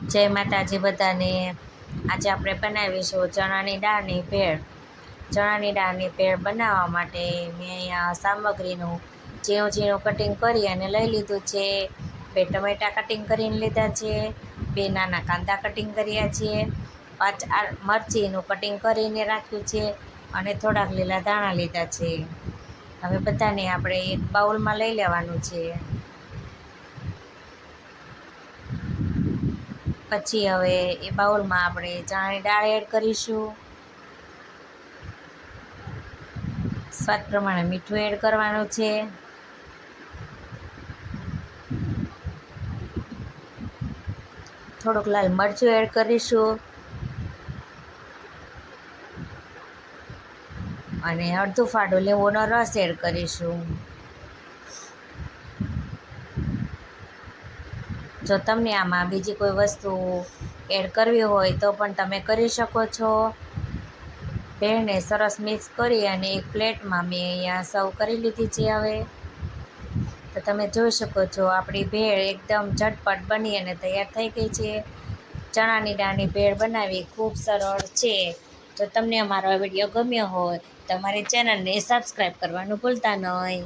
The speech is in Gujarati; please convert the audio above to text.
જય માતાજી બધાને। આજે આપણે બનાવીશું ચણાની દાળની ભેળ। ચણાની દાળની ભેળ બનાવવા માટે મેં અહીંયા સામગ્રીનું ઝીણું ઝીણું કટિંગ કરી અને લઈ લીધું છે। 2 ટમેટાં કટિંગ કરીને લીધા છે, 2 નાના કાંદા કટિંગ કર્યા છે, 5 મરચીનું કટિંગ કરીને રાખ્યું છે અને થોડાક લીલા ધાણા લીધા છે। હવે બધાને આપણે એક બાઉલમાં લઈ લેવાનું છે। પછી હવે એ બાઉલમાં આપણે ચણાની દાળ એડ કરીશું, સ્વાદ પ્રમાણે મીઠું એડ કરવાનું છે, થોડુંક લાલ મરચું એડ કરીશું અને અડધું ફાડું લીંબુનો રસ એડ કરીશું। જો તમને આમાં બીજી કોઈ વસ્તુ એડ કરવી હોય તો પણ તમે કરી શકો છો। ભેળને સરસ મિક્સ કરી અને એક પ્લેટમાં મેં અહીંયા સર્વ કરી લીધી છે। હવે તો તમે જોઈ શકો છો આપણી ભેળ એકદમ ઝટપટ બની અને તૈયાર થઈ ગઈ છે। ચણાની દાળની ભેળ બનાવવી ખૂબ સરળ છે। જો તમને અમારો વિડીયો ગમ્યો હોય તો અમારી ચેનલને સબસ્ક્રાઈબ કરવાનું ભૂલતા નહીં।